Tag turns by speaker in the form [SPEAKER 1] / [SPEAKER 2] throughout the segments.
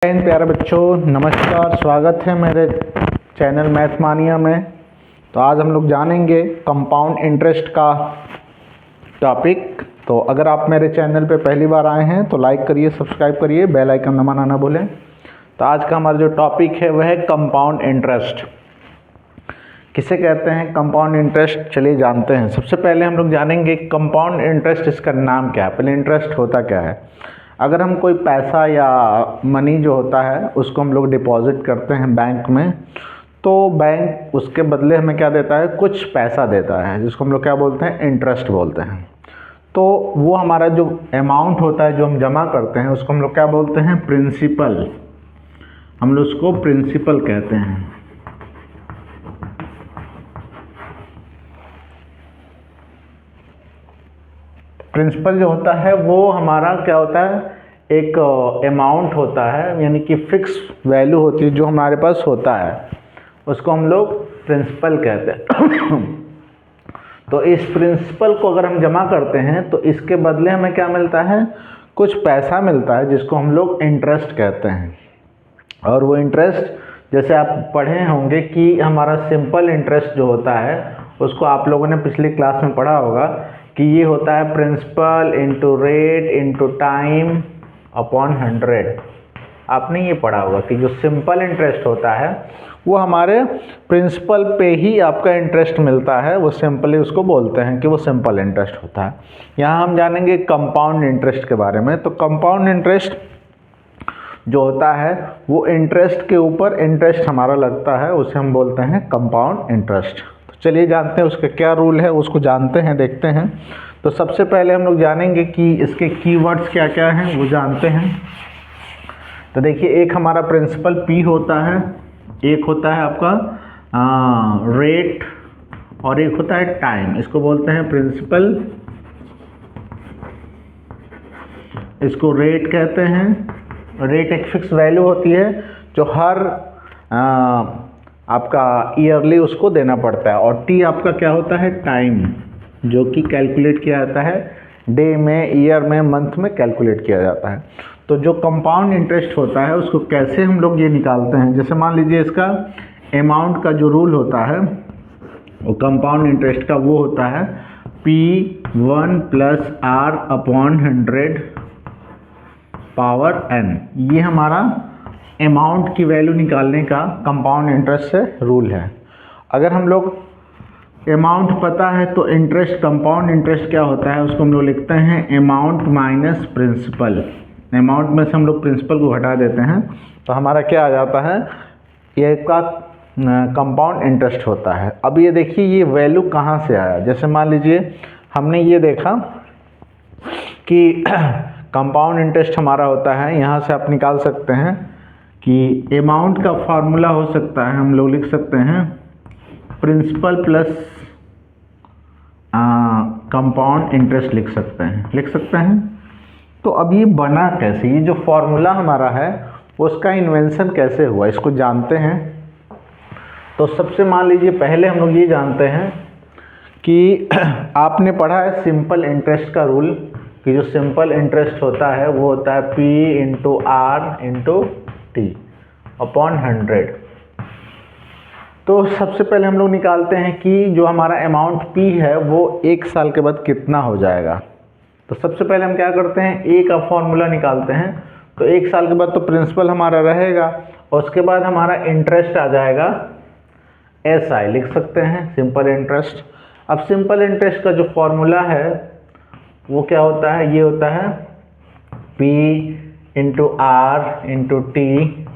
[SPEAKER 1] प्यारे बच्चों, नमस्कार। स्वागत है मेरे चैनल मैथ मानिया में। तो आज हम लोग जानेंगे कंपाउंड इंटरेस्ट का टॉपिक। तो अगर आप मेरे चैनल पे पहली बार आए हैं तो लाइक करिए, सब्सक्राइब करिए, बेल आइकन दबाना ना भूलें। तो आज का हमारा जो टॉपिक है वह है कंपाउंड इंटरेस्ट। किसे कहते हैं कंपाउंड इंटरेस्ट, चलिए जानते हैं। सबसे पहले हम लोग जानेंगे कंपाउंड इंटरेस्ट, इसका नाम क्या है। पहले इंटरेस्ट होता क्या है। अगर हम कोई पैसा या मनी जो होता है उसको हम लोग डिपॉजिट करते हैं बैंक में, तो बैंक उसके बदले हमें क्या देता है, कुछ पैसा देता है, जिसको हम लोग क्या बोलते हैं, इंटरेस्ट बोलते हैं। तो वो हमारा जो अमाउंट होता है जो हम जमा करते हैं उसको हम लोग क्या बोलते हैं, प्रिंसिपल। हम लोग उसको प्रिंसिपल कहते हैं। प्रिंसिपल जो होता है वो हमारा क्या होता है, एक अमाउंट होता है, यानी कि फिक्स वैल्यू होती है जो हमारे पास होता है, उसको हम लोग प्रिंसिपल कहते हैं। तो इस प्रिंसिपल को अगर हम जमा करते हैं तो इसके बदले हमें क्या मिलता है, कुछ पैसा मिलता है, जिसको हम लोग इंटरेस्ट कहते हैं। और वो इंटरेस्ट जैसे आप पढ़े होंगे कि हमारा सिंपल इंटरेस्ट जो होता है उसको आप लोगों ने पिछली क्लास में पढ़ा होगा कि ये होता है principal into rate into time upon 100। आपने ये पढ़ा होगा कि जो सिंपल इंटरेस्ट होता है वो हमारे प्रिंसिपल पे ही आपका इंटरेस्ट मिलता है, वो सिंपली उसको बोलते हैं कि वो सिंपल इंटरेस्ट होता है। यहाँ हम जानेंगे कंपाउंड इंटरेस्ट के बारे में। तो कंपाउंड इंटरेस्ट जो होता है वो इंटरेस्ट के ऊपर इंटरेस्ट हमारा लगता है, उसे हम बोलते हैं कंपाउंड इंटरेस्ट। तो चलिए जानते हैं उसके क्या रूल है, उसको जानते हैं, देखते हैं। तो सबसे पहले हम लोग जानेंगे कि इसके कीवर्ड्स क्या क्या हैं, वो जानते हैं। तो देखिए, एक हमारा प्रिंसिपल पी होता है, एक होता है आपका रेट, और एक होता है टाइम। इसको बोलते हैं प्रिंसिपल, इसको रेट कहते हैं। रेट एक फिक्स वैल्यू होती है जो हर आपका ईयरली उसको देना पड़ता है। और टी आपका क्या होता है, टाइम, जो कि कैलकुलेट किया जाता है डे में, ईयर में, मंथ में कैलकुलेट किया जाता है। तो जो कंपाउंड इंटरेस्ट होता है उसको कैसे हम लोग ये निकालते हैं, जैसे मान लीजिए इसका अमाउंट का जो रूल होता है वो कंपाउंड इंटरेस्ट का वो होता है P1 + R upon 100 power n। ये हमारा अमाउंट की वैल्यू निकालने का कंपाउंड इंटरेस्ट से रूल है। अगर हम लोग अमाउंट पता है तो इंटरेस्ट, कंपाउंड इंटरेस्ट क्या होता है उसको हम लोग लिखते हैं अमाउंट माइनस प्रिंसिपल। अमाउंट में से हम लोग प्रिंसिपल को हटा देते हैं तो हमारा क्या आ जाता है, ये का कंपाउंड इंटरेस्ट होता है। अब ये देखिए ये वैल्यू कहाँ से आया। जैसे मान लीजिए हमने ये देखा कि कंपाउंड इंटरेस्ट हमारा होता है, यहाँ से आप निकाल सकते हैं कि अमाउंट का फार्मूला हो सकता है, हम लोग लिख सकते हैं प्रिंसिपल प्लस कंपाउंड इंटरेस्ट लिख सकते हैं। तो अब ये बना कैसे, ये जो फार्मूला हमारा है उसका इन्वेंशन कैसे हुआ, इसको जानते हैं। तो सबसे मान लीजिए पहले हम लोग ये जानते हैं कि आपने पढ़ा है सिंपल इंटरेस्ट का रूल, कि जो सिंपल इंटरेस्ट होता है वो होता है P into R into T upon 100। तो सबसे पहले हम लोग निकालते हैं कि जो हमारा अमाउंट P है वो एक साल के बाद कितना हो जाएगा। तो सबसे पहले हम क्या करते हैं, ए का फॉर्मूला निकालते हैं। तो एक साल के बाद तो प्रिंसिपल हमारा रहेगा और उसके बाद हमारा इंटरेस्ट आ जाएगा SI, लिख सकते हैं सिंपल इंटरेस्ट। अब सिंपल इंटरेस्ट का जो फॉर्मूला है वो क्या होता है, ये होता है P into R into T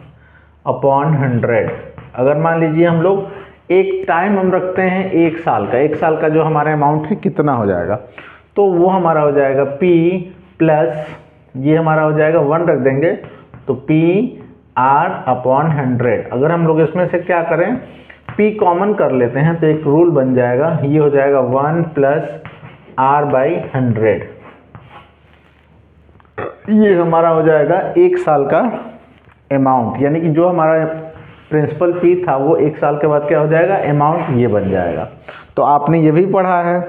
[SPEAKER 1] upon 100। अगर मान लीजिए हम लोग एक टाइम हम रखते हैं एक साल का जो हमारा अमाउंट है कितना हो जाएगा, तो वो हमारा हो जाएगा P प्लस ये हमारा हो जाएगा 1 रख देंगे तो P R अपॉन 100। अगर हम लोग इसमें से क्या करें, P कॉमन कर लेते हैं तो एक रूल बन जाएगा, ये हो जाएगा 1 + R/100। ये हमारा हो जाएगा एक साल का अमाउंट, यानी कि जो हमारा प्रिंसिपल P था वो एक साल के बाद क्या हो जाएगा, अमाउंट ये बन जाएगा। तो आपने ये भी पढ़ा है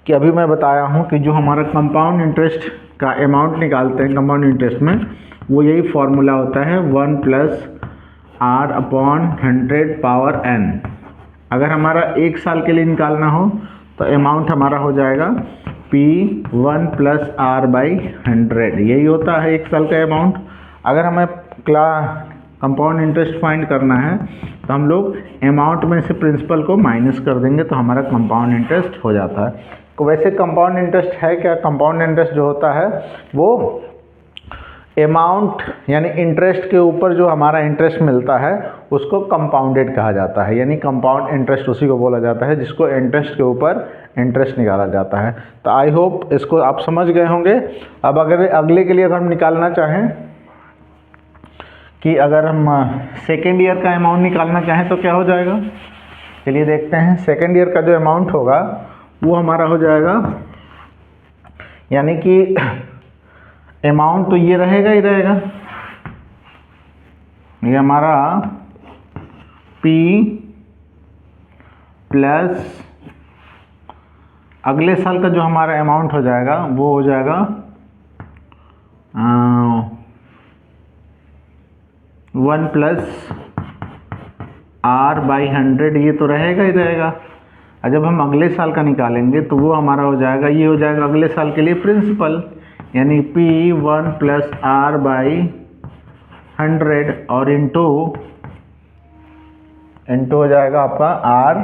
[SPEAKER 1] कि अभी मैं बताया हूँ कि जो हमारा कंपाउंड इंटरेस्ट का अमाउंट निकालते हैं कंपाउंड इंटरेस्ट में, वो यही फॉर्मूला होता है 1+r/100 पावर n। अगर हमारा 1 साल के लिए निकालना हो तो अमाउंट हमारा हो जाएगा P 1+r/100, यही होता है 1 साल का अमाउंट। अगर हमें कंपाउंड इंटरेस्ट फाइंड करना है तो हम लोग अमाउंट में से प्रिंसिपल को माइनस कर देंगे तो हमारा कंपाउंड इंटरेस्ट हो जाता है। तो वैसे कंपाउंड इंटरेस्ट है क्या? कंपाउंड इंटरेस्ट जो होता है वो अमाउंट यानी इंटरेस्ट के ऊपर जो हमारा इंटरेस्ट मिलता है उसको कंपाउंडेड कहा जाता है, यानी कंपाउंड इंटरेस्ट उसी को बोला जाता है जिसको इंटरेस्ट के ऊपर इंटरेस्ट निकाला जाता है। तो आई होप इसको आप समझ गए होंगे। अब अगर अगले के लिए अगर हम निकालना चाहें कि अगर हम सेकेंड ईयर का अमाउंट निकालना चाहें तो क्या हो जाएगा, चलिए देखते हैं। सेकेंड ईयर का जो अमाउंट होगा वो हमारा हो जाएगा, यानी कि अमाउंट तो ये रहेगा ही रहेगा, ये हमारा P प्लस अगले साल का जो हमारा अमाउंट हो जाएगा वो हो जाएगा 1+r/100, ये तो रहेगा ही रहेगा। और जब हम अगले साल का निकालेंगे तो वो हमारा हो जाएगा, ये हो जाएगा अगले साल के लिए प्रिंसिपल, यानी P 1+r/100 और इंटू हो जाएगा आपका r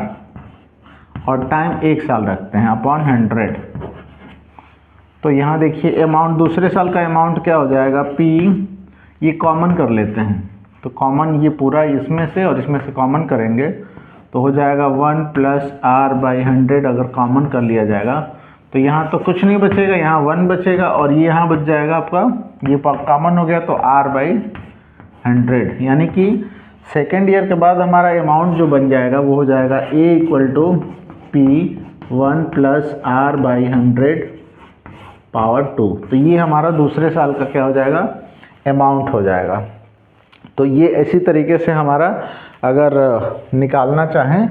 [SPEAKER 1] और टाइम 1 साल रखते हैं अपॉन 100। तो यहाँ देखिए अमाउंट, दूसरे साल का अमाउंट क्या हो जाएगा P, ये कॉमन कर लेते हैं तो कॉमन ये पूरा इसमें से और इसमें से कॉमन करेंगे तो हो जाएगा 1+r/100। अगर कॉमन कर लिया जाएगा तो यहाँ तो कुछ नहीं बचेगा, यहाँ 1 बचेगा और ये यहाँ बच जाएगा आपका, ये कॉमन हो गया तो r/100, यानी कि सेकेंड ईयर के बाद हमारा अमाउंट जो बन जाएगा वो हो जाएगा A = P 1+r/100 पावर 2। तो ये हमारा दूसरे साल का क्या हो जाएगा, अमाउंट हो जाएगा। तो ये इसी तरीके से हमारा अगर निकालना चाहें,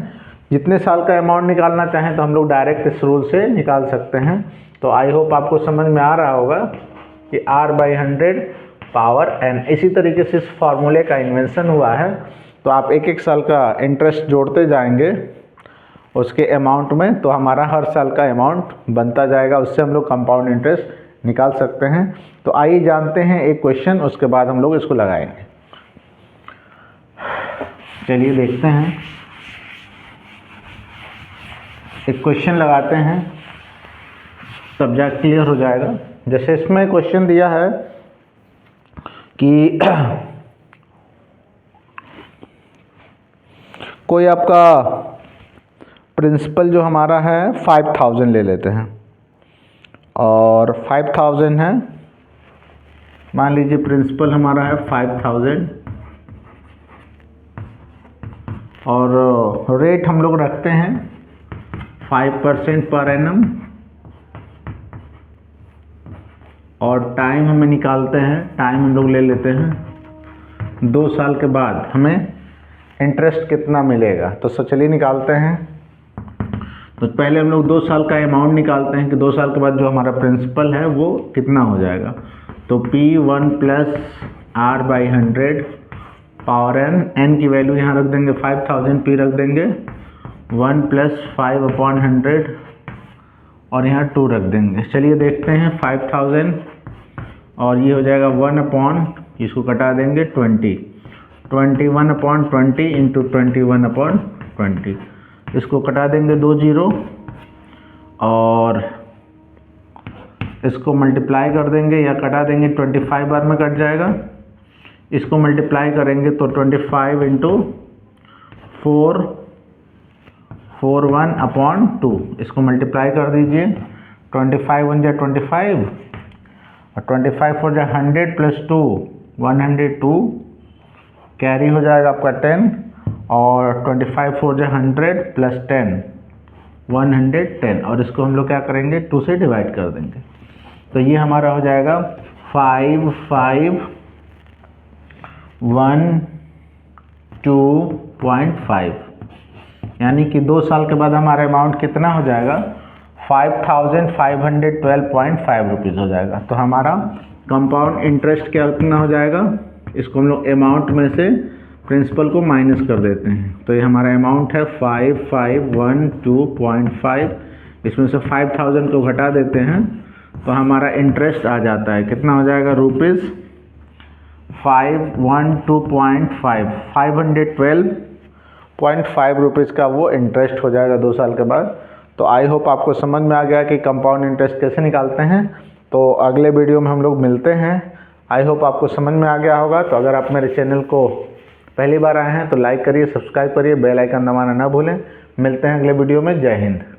[SPEAKER 1] जितने साल का अमाउंट निकालना चाहें तो हम लोग डायरेक्ट इस रूल से निकाल सकते हैं। तो आई होप आपको समझ में आ रहा होगा कि r/100 पावर n, इसी तरीके से इस फार्मूले का इन्वेंशन हुआ है। तो आप एक एक साल का इंटरेस्ट जोड़ते जाएंगे उसके अमाउंट में, तो हमारा हर साल का अमाउंट बनता जाएगा, उससे हम लोग कंपाउंड इंटरेस्ट निकाल सकते हैं। तो आइए जानते हैं एक क्वेश्चन, उसके बाद हम लोग इसको लगाएंगे। चलिए देखते हैं, एक क्वेश्चन लगाते हैं तब जा क्लियर हो जाएगा। जैसे इसमें क्वेश्चन दिया है कि कोई आपका प्रिंसिपल जो हमारा है 5000 ले लेते हैं और 5000 है, मान लीजिए प्रिंसिपल हमारा है 5000 और रेट हम लोग रखते हैं 5% पर एनम और टाइम हमें निकालते हैं, टाइम हम लोग ले लेते हैं 2 साल के बाद हमें इंटरेस्ट कितना मिलेगा। तो चलिए निकालते हैं। तो पहले हम लोग 2 साल का अमाउंट निकालते हैं कि 2 साल के बाद जो हमारा प्रिंसिपल है वो कितना हो जाएगा। तो P 1+r/100 पावर n की वैल्यू यहाँ रख देंगे 5000, P रख देंगे 1+5/100 और यहाँ 2 रख देंगे। चलिए देखते हैं 5000 और ये हो जाएगा 1/, इसको कटा देंगे 20, 21/20 इंटू 21/20, इसको कटा देंगे 2 0 और इसको मल्टीप्लाई कर देंगे या कटा देंगे 25 बार में कट जाएगा। इसको मल्टीप्लाई करेंगे तो 25 इंटू 4 41/2, इसको मल्टीप्लाई कर दीजिए। 25 1 जा 25 और 25 4 जा 100 प्लस 2 102, कैरी हो जाएगा आपका 10 और 25 4 जा 100 प्लस 10 110 और इसको हम लोग क्या करेंगे 2 से डिवाइड कर देंगे। तो ये हमारा हो जाएगा 5512.5, यानी कि 2 साल के बाद हमारा अमाउंट कितना हो जाएगा 5512.5 रुपीज़ हो जाएगा। तो हमारा कंपाउंड इंटरेस्ट क्या कितना हो जाएगा, इसको हम लोग अमाउंट में से प्रिंसिपल को माइनस कर देते हैं। तो ये हमारा अमाउंट है 5512.5, इसमें से 5000 को घटा देते हैं तो हमारा इंटरेस्ट आ जाता है, कितना हो जाएगा, रुपीज़ 512.5, 512.5 रुपीज़ का वो इंटरेस्ट हो जाएगा 2 साल के बाद। तो आई होप आपको समझ में आ गया कि कंपाउंड इंटरेस्ट कैसे निकालते हैं। तो अगले वीडियो में हम लोग मिलते हैं। आई होप आपको समझ में आ गया होगा। तो अगर आप मेरे चैनल को पहली बार आए हैं तो लाइक करिए, सब्सक्राइब करिए, बेल आइकन दबाना ना भूलें। मिलते हैं अगले वीडियो में। जय हिंद।